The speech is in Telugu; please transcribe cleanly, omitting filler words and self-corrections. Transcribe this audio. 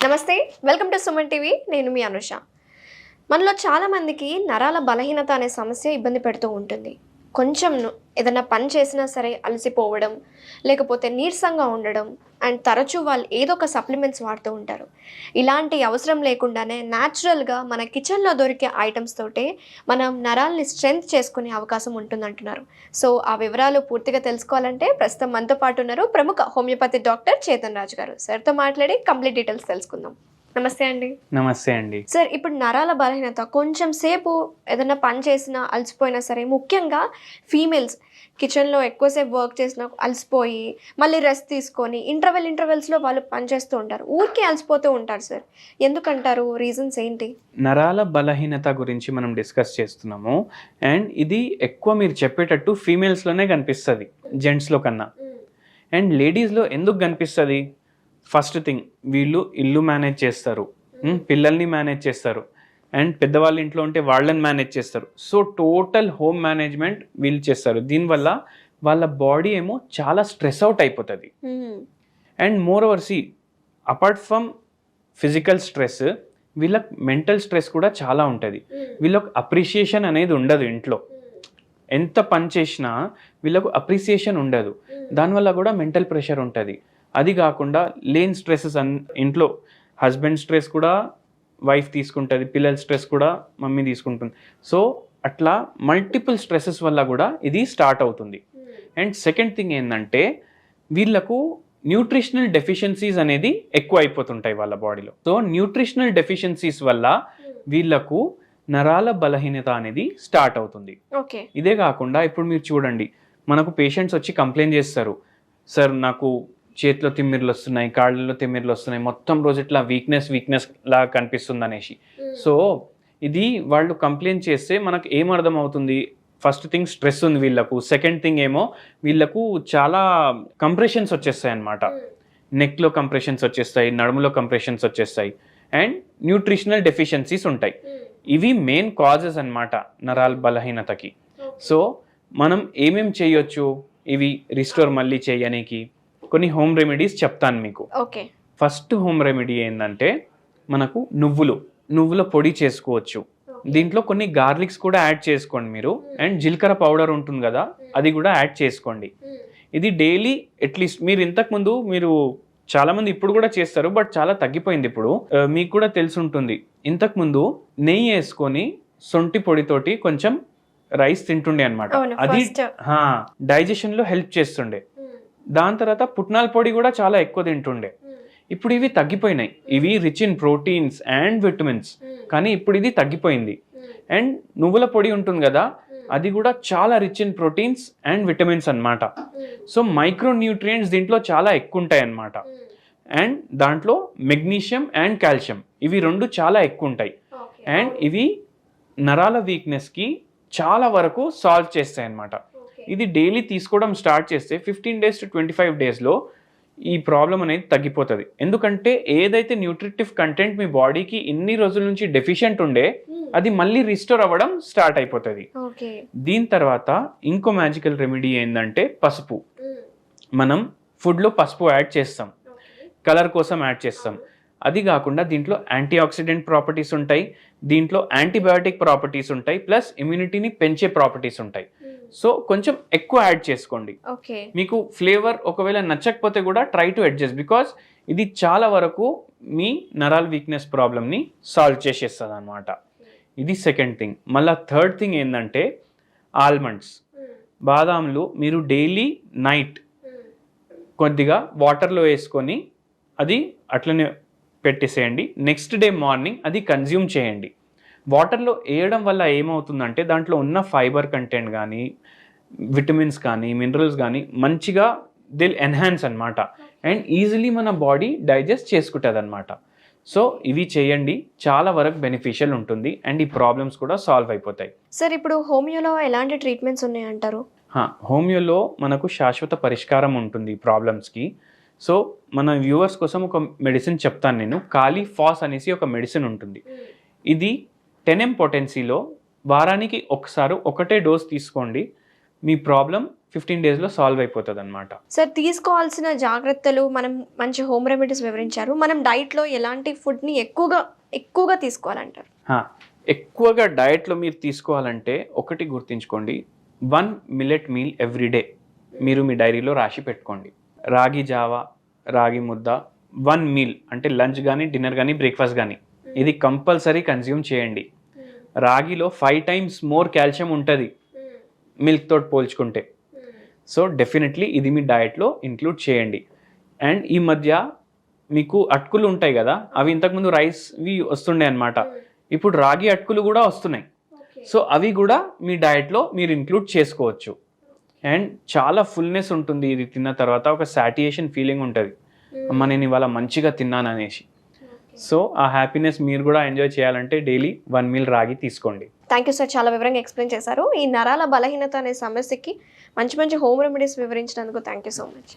నమస్తే, వెల్కమ్ టు సుమన్ టీవీ. నేను మీ అనుష. మనలో చాలామందికి నరాల బలహీనత అనే సమస్య ఇబ్బంది పెడుతూ ఉంటుంది. కొంచెం ఏదైనా పని చేసినా సరే అలసిపోవడం, లేకపోతే నీరసంగా ఉండడం, అండ్ తరచూ వాళ్ళు ఏదో ఒక సప్లిమెంట్స్ వాడుతూ ఉంటారు. ఇలాంటి అవసరం లేకుండానే న్యాచురల్గా మన కిచెన్లో దొరికే ఐటమ్స్ తోటే మనం నరాల్ని స్ట్రెంగ్త్ చేసుకునే అవకాశం ఉంటుందంటున్నారు. సో ఆ వివరాలు పూర్తిగా తెలుసుకోవాలంటే ప్రస్తుతం మనతో పాటు ఉన్నారు ప్రముఖ హోమియోపతి డాక్టర్ చేతన్ రాజు గారు. సార్తో మాట్లాడి కంప్లీట్ డీటెయిల్స్ తెలుసుకుందాం. నమస్తే అండి. నమస్తే అండి. సార్, ఇప్పుడు నరాల బలహీనత కొంచెం సేపు ఏదైనా పని చేసినా అలసిపోయినా సరే, ముఖ్యంగా ఫీమేల్స్ కిచెన్లో ఎక్కువసేపు వర్క్ చేసినా అలసిపోయి మళ్ళీ రెస్ట్ తీసుకొని ఇంటర్వెల్స్లో వాళ్ళు పని చేస్తూ ఉంటారు, ఊరికే అలసిపోతూ ఉంటారు. సార్, ఎందుకంటారు? రీజన్స్ ఏంటి? నరాల బలహీనత గురించి మనం డిస్కస్ చేస్తున్నాము. అండ్ ఇది ఎక్కువ మీరు చెప్పేటట్టు ఫీమేల్స్లోనే కనిపిస్తుంది, జెంట్స్లో కన్నా. అండ్ లేడీస్లో ఎందుకు కనిపిస్తుంది? ఫస్ట్ థింగ్, వీళ్ళు ఇల్లు మేనేజ్ చేస్తారు, పిల్లల్ని మేనేజ్ చేస్తారు, అండ్ పెద్దవాళ్ళ ఇంట్లో ఉంటే వాళ్ళని మేనేజ్ చేస్తారు. సో టోటల్ హోమ్ మేనేజ్మెంట్ వీళ్ళు చేస్తారు. దీనివల్ల వాళ్ళ బాడీ ఏమో చాలా స్ట్రెస్ అవుట్ అయిపోతుంది. And more over apart from physical stress, వీళ్ళకి మెంటల్ స్ట్రెస్ కూడా చాలా ఉంటుంది. వీళ్ళకి అప్రిషియేషన్ అనేది ఉండదు. ఇంట్లో ఎంత పని చేసినా వీళ్ళకు అప్రిసియేషన్ ఉండదు. దానివల్ల కూడా మెంటల్ ప్రెషర్ ఉంటుంది. అది కాకుండా లేని స్ట్రెస్సెస్ ఇంట్లో హస్బెండ్ స్ట్రెస్ కూడా వైఫ్ తీసుకుంటుంది, పిల్లల స్ట్రెస్ కూడా మమ్మీ తీసుకుంటుంది. సో అట్లా మల్టిపుల్ స్ట్రెస్సెస్ వల్ల కూడా ఇది స్టార్ట్ అవుతుంది. అండ్ సెకండ్ థింగ్ ఏంటంటే, వీళ్ళకు న్యూట్రిషనల్ డెఫిషియన్సీస్ అనేది ఎక్కువ అయిపోతుంటాయి వాళ్ళ బాడీలో. సో న్యూట్రిషనల్ డెఫిషియన్సీస్ వల్ల వీళ్ళకు నరాల బలహీనత అనేది స్టార్ట్ అవుతుంది. ఇదే కాకుండా ఇప్పుడు మీరు చూడండి, మనకు పేషెంట్స్ వచ్చి కంప్లైంట్ చేస్తారు, సార్ నాకు చేతిలో తిమ్మిర్లు వస్తున్నాయి, కాళ్ళలో తిమ్మిర్లు వస్తున్నాయి, మొత్తం రోజు ఇట్లా వీక్నెస్ లాగా కనిపిస్తుంది అనేసి. సో ఇది వాళ్ళు కంప్లైంట్ చేస్తే మనకు ఏం అర్థం అవుతుంది? ఫస్ట్ థింగ్ స్ట్రెస్ ఉంది వీళ్ళకు. సెకండ్ థింగ్ ఏమో వీళ్ళకు చాలా కంప్రెషన్స్ వచ్చేస్తాయి అన్నమాట. నెక్లో కంప్రెషన్స్ వచ్చేస్తాయి, నడుములో కంప్రెషన్స్ వచ్చేస్తాయి, అండ్ న్యూట్రిషనల్ డెఫిషియన్సీస్ ఉంటాయి. ఇవి మెయిన్ కాజెస్ అన్నమాట నరాల బలహీనతకి. సో మనం ఏమేం చేయొచ్చు ఇవి రిస్టోర్ మళ్ళీ చేయడానికి? కొన్ని హోమ్ రెమెడీస్ చెప్తాను మీకు. ఫస్ట్ హోమ్ రెమెడీ ఏంటంటే, మనకు నువ్వుల పొడి చేసుకోవచ్చు. దీంట్లో కొన్ని గార్లిక్స్ కూడా యాడ్ చేసుకోండి మీరు. అండ్ జీలకర్ర పౌడర్ ఉంటుంది కదా, అది కూడా యాడ్ చేసుకోండి. ఇది డైలీ అట్లీస్ట్ మీరు చాలామంది ఇప్పుడు కూడా చేస్తారు, బట్ చాలా తగ్గిపోయింది ఇప్పుడు. మీకు కూడా తెలిసి ఉంటుంది, ఇంతకుముందు నెయ్యి వేసుకొని సొంటి పొడితోటి కొంచెం రైస్ తింటుండే అనమాట. అది డైజెషన్లో హెల్ప్ చేస్తుండే. దాని తర్వాత పుట్నాల పొడి కూడా చాలా ఎక్కువ తింటుండే. ఇప్పుడు ఇవి తగ్గిపోయినాయి. ఇవి rich in proteins and vitamins, కానీ ఇప్పుడు ఇది తగ్గిపోయింది. అండ్ నువ్వుల పొడి ఉంటుంది కదా, అది కూడా చాలా rich in proteins and vitamins అన్నమాట. సో మైక్రో న్యూట్రియంట్స్ దీంట్లో చాలా ఎక్కువ ఉంటాయి అన్నమాట. అండ్ దాంట్లో మెగ్నీషియం అండ్ కాల్షియం, ఇవి రెండు చాలా ఎక్కువ ఉంటాయి. అండ్ ఇవి నరాల వీక్నెస్కి చాలా వరకు సాల్వ్ చేస్తాయి అన్నమాట. ఇది డైలీ తీసుకోవడం స్టార్ట్ చేస్తే 15 days to 25 daysలో ఈ ప్రాబ్లం అనేది తగ్గిపోతుంది. ఎందుకంటే ఏదైతే న్యూట్రిటివ్ కంటెంట్ మీ బాడీకి ఇన్ని రోజుల నుంచి డెఫిషియెంట్ ఉండే, అది మళ్ళీ రిస్టోర్ అవ్వడం స్టార్ట్ అయిపోతుంది. దీని తర్వాత ఇంకో మ్యాజికల్ రెమెడీ ఏంటంటే పసుపు. మనం ఫుడ్లో పసుపు యాడ్ చేస్తాం, కలర్ కోసం యాడ్ చేస్తాం. అది కాకుండా దీంట్లో యాంటీ ఆక్సిడెంట్ ప్రాపర్టీస్ ఉంటాయి, దీంట్లో యాంటీబయాటిక్ ప్రాపర్టీస్ ఉంటాయి, ప్లస్ ఇమ్యూనిటీని పెంచే ప్రాపర్టీస్ ఉంటాయి. సో కొంచెం ఎక్కువ యాడ్ చేసుకోండి. మీకు ఫ్లేవర్ ఒకవేళ నచ్చకపోతే కూడా ట్రై టు అడ్జస్ట్, బికాస్ ఇది చాలా వరకు మీ నరాల్ వీక్నెస్ ప్రాబ్లమ్ని సాల్వ్ చేసేస్తుంది అనమాట. ఇది సెకండ్ థింగ్. మళ్ళీ థర్డ్ థింగ్ ఏంటంటే ఆల్మండ్స్, బాదాంలు మీరు డైలీ నైట్ కొద్దిగా వాటర్లో వేసుకొని అది అట్లనే పెట్టేసేయండి. నెక్స్ట్ డే మార్నింగ్ అది కన్జ్యూమ్ చేయండి. వాటర్లో వేయడం వల్ల ఏమవుతుందంటే, దాంట్లో ఉన్న ఫైబర్ కంటెంట్ కానీ, విటమిన్స్ కానీ, మినరల్స్ కానీ మంచిగా దిల్ ఎన్హాన్స్ అనమాట. అండ్ ఈజీలీ మన బాడీ డైజెస్ట్ చేసుకుంటుంది అనమాట. సో ఇవి చేయండి, చాలా వరకు బెనిఫిషియల్ ఉంటుంది అండ్ ఈ ప్రాబ్లమ్స్ కూడా సాల్వ్ అయిపోతాయి. సార్, ఇప్పుడు హోమియోలో ఎలాంటి ట్రీట్మెంట్స్ ఉన్నాయంటారు? హోమియోలో మనకు శాశ్వత పరిష్కారం ఉంటుంది ఈ ప్రాబ్లమ్స్కి. సో మన వ్యూవర్స్ కోసం ఒక మెడిసిన్ చెప్తాను నేను. కాలిఫాస్ అనేసి ఒక మెడిసిన్ ఉంటుంది. ఇది 10 mg పొటెన్సీలో వారానికి ఒకసారి ఒకటే డోస్ తీసుకోండి. మీ ప్రాబ్లం 15 డేస్లో సాల్వ్ అయిపోతుంది అనమాట. సార్ తీసుకోవాల్సిన జాగ్రత్తలు మనం మంచి హోమ్ రెమెడీస్ వివరించారు. మనం డైట్లో ఎలాంటి ఫుడ్ని ఎక్కువగా తీసుకోవాలంటారు? ఎక్కువగా డయట్లో మీరు తీసుకోవాలంటే ఒకటి గుర్తుంచుకోండి, 1 మిల్లెట్ మీల్ ఎవ్రీ డే మీరు మీ డైరీలో రాసి పెట్టుకోండి. రాగి జావా, రాగి ముద్ద 1 మీల్ అంటే లంచ్ కానీ డిన్నర్ కానీ బ్రేక్ఫాస్ట్ కానీ ఇది కంపల్సరీ కన్జ్యూమ్ చేయండి. రాగిలో 5 times మోర్ కాల్షియం ఉంటుంది మిల్క్ తోటి పోల్చుకుంటే. సో డెఫినెట్లీ ఇది మీ డయట్లో ఇంక్లూడ్ చేయండి. అండ్ ఈ మధ్య మీకు అటుకులు ఉంటాయి కదా, అవి ఇంతకుముందు రైస్వి వస్తుండే అనమాట, ఇప్పుడు రాగి అటుకులు కూడా వస్తున్నాయి. సో అవి కూడా మీ డయట్లో మీరు ఇంక్లూడ్ చేసుకోవచ్చు. అండ్ చాలా ఫుల్నెస్ ఉంటుంది ఇది తిన్న తర్వాత, ఒక సాటియేషన్ ఫీలింగ్ ఉంటుంది, అమ్మ నేను ఇవాళ మంచిగా తిన్నాను అనేసి. సో ఆ హ్యాపీనెస్ మీరు కూడా ఎంజాయ్ చేయాలంటే డైలీ 1 మీల్ రాగి తీసుకోండి. థ్యాంక్ యూ సార్, చాలా వివరంగా ఎక్స్ప్లెయిన్ చేశారు. ఈ నరాల బలహీనత అనే సమస్యకి మంచి మంచి హోమ్ రెమెడీస్ వివరించినందుకు థ్యాంక్ యూ సో మచ్.